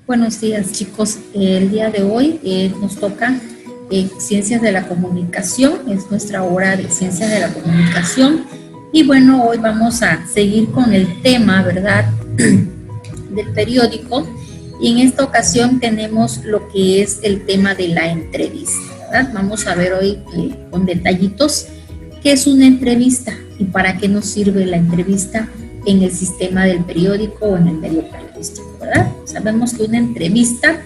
Buenos días, chicos. El día de hoy nos toca Ciencias de la Comunicación, es nuestra hora de Ciencias de la Comunicación. Y bueno, hoy vamos a seguir con el tema, ¿verdad?, del periódico. Y en esta ocasión tenemos lo que es el tema de la entrevista, ¿verdad? Vamos a ver hoy con detallitos qué es una entrevista y para qué nos sirve la entrevista en el sistema del periódico o en el medio periodístico, ¿verdad? Sabemos que una entrevista,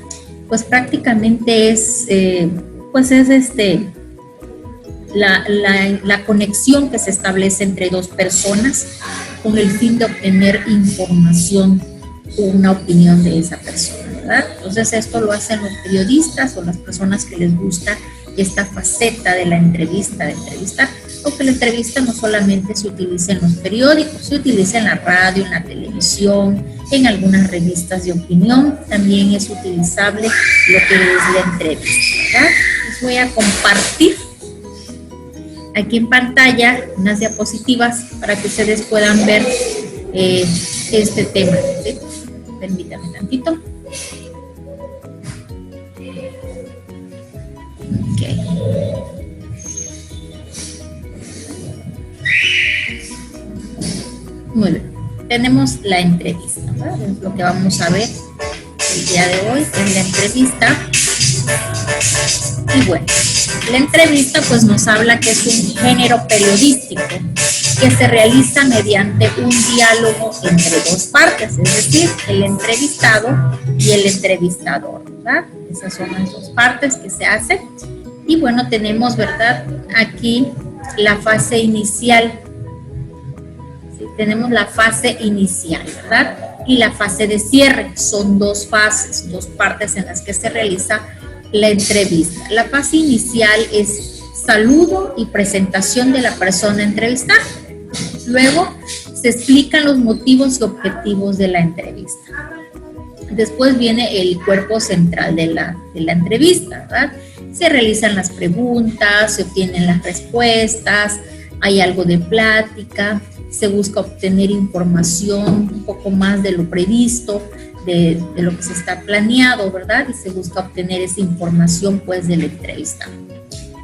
pues prácticamente es, la conexión que se establece entre dos personas con el fin de obtener información o una opinión de esa persona, ¿verdad? Entonces esto lo hacen los periodistas o las personas que les gusta esta faceta de la entrevista, de entrevistar. Porque la entrevista no solamente se utiliza en los periódicos, se utiliza en la radio, en la televisión, en algunas revistas de opinión, también es utilizable lo que es la entrevista, ¿verdad? Les voy a compartir aquí en pantalla unas diapositivas para que ustedes puedan ver este tema, ¿sí? Permítame tantito. Ok. Muy bien, tenemos la entrevista, ¿verdad? Es lo que vamos a ver el día de hoy en la entrevista. Y bueno, la entrevista pues nos habla que es un género periodístico que se realiza mediante un diálogo entre dos partes, es decir, el entrevistado y el entrevistador, ¿verdad? Esas son las dos partes que se hacen. Y bueno, tenemos, ¿verdad?, aquí la fase inicial. Tenemos la fase inicial, ¿verdad? Y la fase de cierre. Son dos fases, dos partes en las que se realiza la entrevista. La fase inicial es saludo y presentación de la persona entrevistada. Luego se explican los motivos y objetivos de la entrevista. Después viene el cuerpo central de la entrevista, ¿verdad? Se realizan las preguntas, se obtienen las respuestas, hay algo de plática, se busca obtener información un poco más de lo previsto, de lo que se está planeado, ¿verdad? Y se busca obtener esa información pues del entrevistado.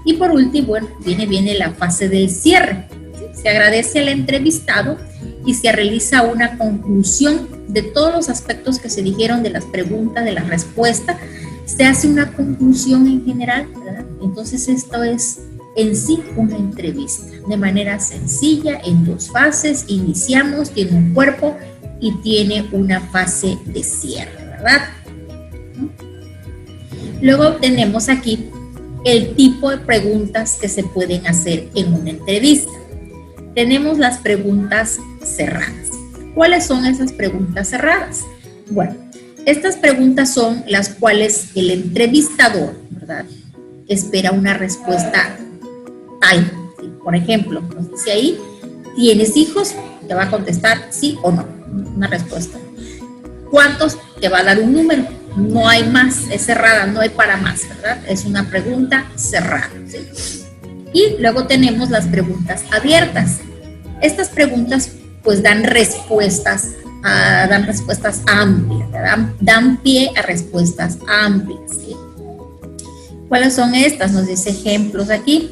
Y por último, bueno, viene la fase del cierre. ¿Sí? Se agradece al entrevistado y se realiza una conclusión de todos los aspectos que se dijeron, de las preguntas, de la respuesta. Se hace una conclusión en general, ¿verdad? Entonces esto es en sí una entrevista, de manera sencilla, en dos fases. Iniciamos, tiene un cuerpo y tiene una fase de cierre, ¿verdad? Luego tenemos aquí el tipo de preguntas que se pueden hacer en una entrevista. Tenemos las preguntas cerradas. ¿Cuáles son esas preguntas cerradas? Bueno, estas preguntas son las cuales el entrevistador, ¿verdad?, espera una respuesta tal. ¿Sí? Por ejemplo, nos dice ahí, ¿tienes hijos? Te va a contestar sí o no, una respuesta. ¿Cuántos? Te va a dar un número. No hay más, es cerrada, no hay para más, ¿verdad? Es una pregunta cerrada, ¿sí? Y luego tenemos las preguntas abiertas. Estas preguntas pues dan respuestas amplias, ¿verdad? Dan pie a respuestas amplias, ¿sí? ¿Cuáles son estas? Nos dice ejemplos aquí.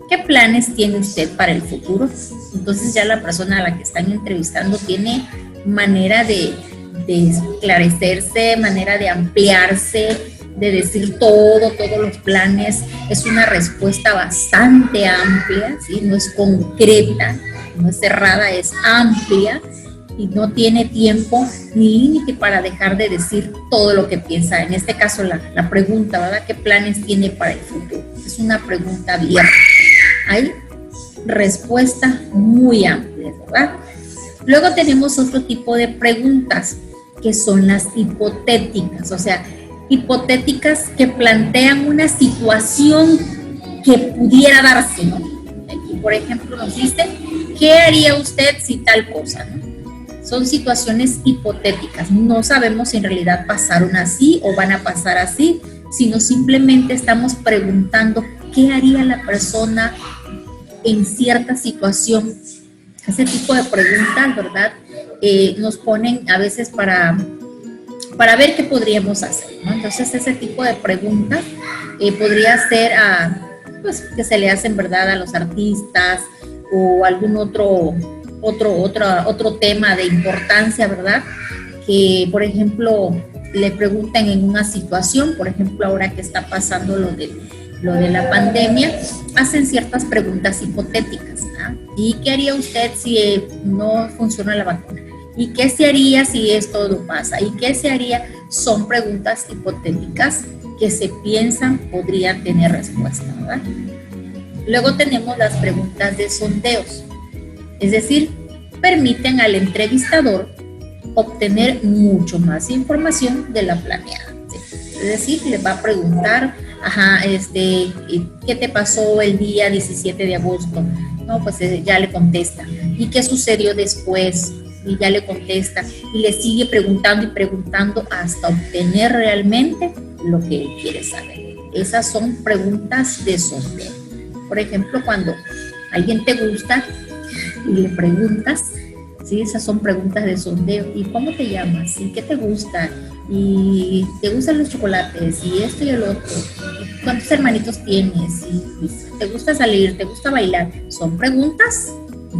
¿Qué planes tiene usted para el futuro? Entonces ya la persona a la que están entrevistando tiene manera de esclarecerse, manera de ampliarse, de decir todos los planes. Es una respuesta bastante amplia, ¿sí? No es concreta, no es cerrada, es amplia y no tiene tiempo ni límite para dejar de decir todo lo que piensa. En este caso la pregunta, ¿verdad? ¿Qué planes tiene para el futuro? Es una pregunta abierta. Hay respuesta muy amplia, ¿verdad? Luego tenemos otro tipo de preguntas que son las hipotéticas, o sea, hipotéticas que plantean una situación que pudiera darse, ¿no? Aquí, por ejemplo, nos dice, ¿qué haría usted si tal cosa, ¿no? Son situaciones hipotéticas, no sabemos si en realidad pasaron así o van a pasar así, sino simplemente estamos preguntando qué haría la persona en cierta situación. Ese tipo de preguntas, ¿verdad? Nos ponen a veces para para ver qué podríamos hacer, ¿no? Entonces, ese tipo de preguntas podría ser pues, que se le hacen, ¿verdad?, a los artistas o algún otro tema de importancia, ¿verdad? Que, por ejemplo, le preguntan en una situación, por ejemplo, ahora que está pasando lo de la pandemia, hacen ciertas preguntas hipotéticas, ¿no? ¿Y qué haría usted si no funciona la vacuna? ¿Y qué se haría si esto no pasa? ¿Y qué se haría? Son preguntas hipotéticas que se piensan podrían tener respuesta, ¿verdad? Luego tenemos las preguntas de sondeos, es decir, permiten al entrevistador obtener mucho más información de la planeada. ¿Sí? Es decir, le va a preguntar, ¿qué te pasó el día 17 de agosto? No, pues ya le contesta. ¿Y qué sucedió después? Y ya le contesta. Y le sigue preguntando y preguntando hasta obtener realmente lo que él quiere saber. Esas son preguntas de sondeo. Por ejemplo, cuando alguien te gusta y le preguntas, ¿sí? Esas son preguntas de sondeo. ¿Y cómo te llamas? ¿Y qué te gusta? ¿Y te gustan los chocolates? ¿Y esto y el otro? ¿Y cuántos hermanitos tienes? ¿Y te gusta salir? ¿Te gusta bailar? Son preguntas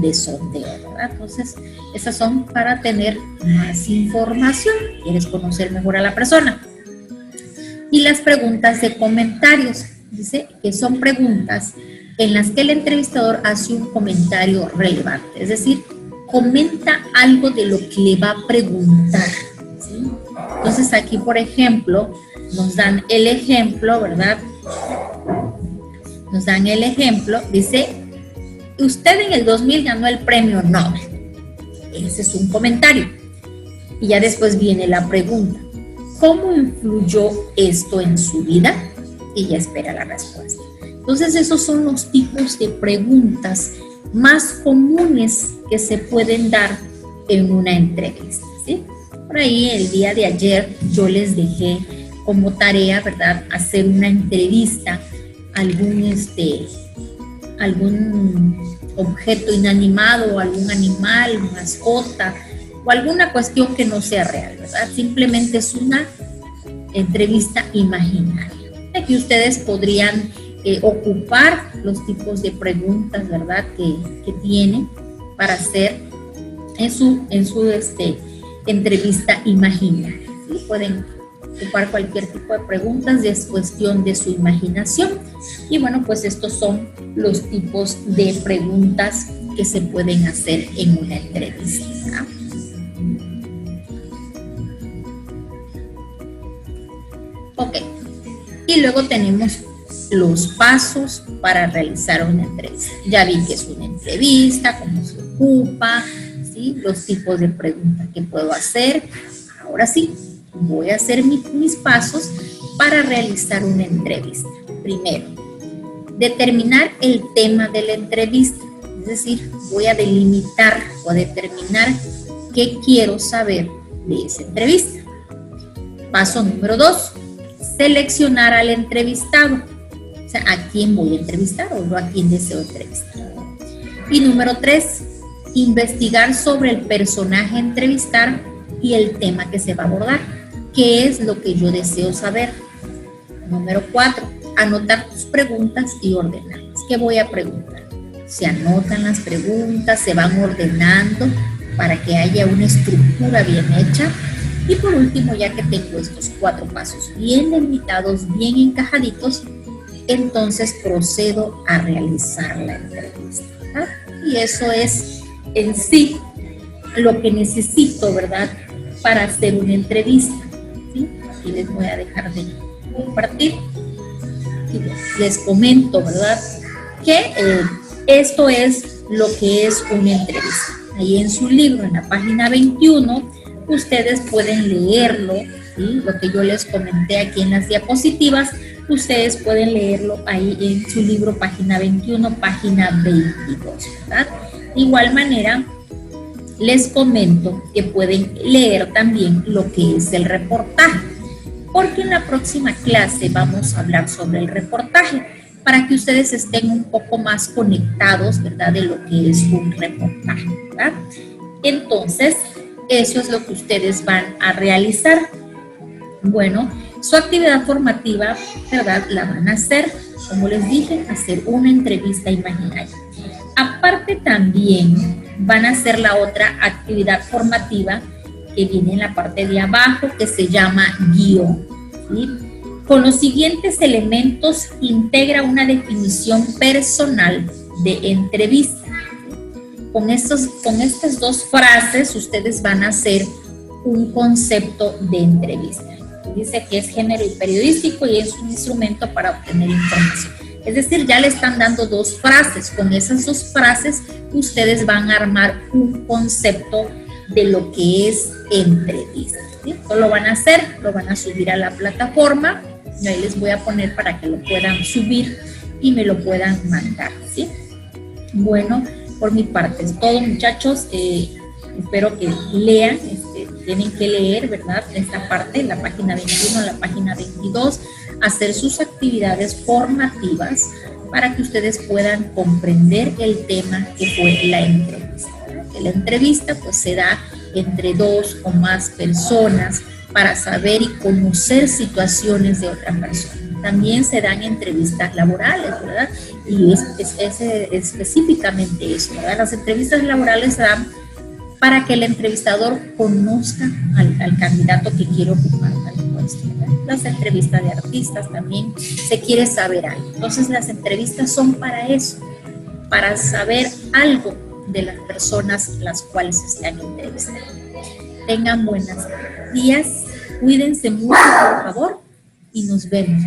de sondeo, ¿verdad? Entonces, esas son para tener más información. ¿Quieres conocer mejor a la persona? Y las preguntas de comentarios. Dice que son preguntas en las que el entrevistador hace un comentario relevante. Es decir, comenta algo de lo que le va a preguntar, ¿sí? Entonces aquí, por ejemplo, nos dan el ejemplo, ¿verdad? Nos dan el ejemplo, dice, usted en el 2000 ganó el premio Nobel. Ese es un comentario. Y ya después viene la pregunta, ¿cómo influyó esto en su vida? Y ya espera la respuesta. Entonces, esos son los tipos de preguntas más comunes que se pueden dar en una entrevista, ¿sí? Por ahí el día de ayer yo les dejé como tarea, ¿verdad?, hacer una entrevista a algún objeto inanimado, algún animal, mascota o alguna cuestión que no sea real, ¿verdad? Simplemente es una entrevista imaginaria. Aquí ustedes podrían ocupar los tipos de preguntas, ¿verdad?, que tienen para hacer en su entrevista imaginaria, ¿sí? Pueden ocupar cualquier tipo de preguntas, es cuestión de su imaginación. Y bueno, pues estos son los tipos de preguntas que se pueden hacer en una entrevista. Ok, y luego tenemos los pasos para realizar una entrevista. Ya vi que es una entrevista, cómo se ocupa, ¿sí?, los tipos de preguntas que puedo hacer. Ahora sí, voy a hacer mis pasos para realizar una entrevista. Primero, determinar el tema de la entrevista. Es decir, voy a delimitar o a determinar qué quiero saber de esa entrevista. Paso número 2, seleccionar al entrevistado. O sea, ¿a quién voy a entrevistar o no a quién deseo entrevistar? Y número 3, investigar sobre el personaje a entrevistar y el tema que se va a abordar. ¿Qué es lo que yo deseo saber? Número 4, anotar tus preguntas y ordenarlas. ¿Qué voy a preguntar? Se anotan las preguntas, se van ordenando para que haya una estructura bien hecha. Y por último, ya que tengo estos 4 pasos bien delimitados, bien encajaditos, entonces procedo a realizar la entrevista, ¿verdad? Y eso es en sí lo que necesito, ¿verdad?, para hacer una entrevista, ¿sí? Aquí les voy a dejar de compartir y les comento, ¿verdad?, que esto es lo que es una entrevista. Ahí en su libro, en la página 21, ustedes pueden leerlo, ¿sí? Lo que yo les comenté aquí en las diapositivas, ustedes pueden leerlo ahí en su libro, página 21, página 22, ¿verdad? De igual manera, les comento que pueden leer también lo que es el reportaje, porque en la próxima clase vamos a hablar sobre el reportaje, para que ustedes estén un poco más conectados, ¿verdad?, de lo que es un reportaje, ¿verdad? Entonces, eso es lo que ustedes van a realizar. Bueno, su actividad formativa, ¿verdad? La van a hacer, como les dije, hacer una entrevista imaginaria. Aparte también van a hacer la otra actividad formativa que viene en la parte de abajo, que se llama guión, ¿sí? Con los siguientes elementos integra una definición personal de entrevista. Con estas dos frases ustedes van a hacer un concepto de entrevista. Dice que es género y periodístico y es un instrumento para obtener información. Es decir, ya le están dando dos frases. Con esas dos frases ustedes van a armar un concepto de lo que es entrevista, ¿sí? Esto lo van a hacer, lo van a subir a la plataforma. Y ahí les voy a poner para que lo puedan subir y me lo puedan mandar, ¿sí? Bueno, por mi parte es todo, muchachos. Espero que lean, tienen que leer, ¿verdad? Esta parte, la página 21, la página 22, hacer sus actividades formativas para que ustedes puedan comprender el tema que fue la entrevista. La entrevista pues se da entre dos o más personas para saber y conocer situaciones de otra persona. También se dan entrevistas laborales, ¿verdad? Y es específicamente eso, ¿verdad? Las entrevistas laborales se dan para que el entrevistador conozca al candidato que quiere ocupar tal puesto, ¿verdad? Las entrevistas de artistas también se quiere saber algo. Entonces las entrevistas son para eso, para saber algo de las personas las cuales se están entrevistando. Tengan buenos días, cuídense mucho, por favor, y nos vemos.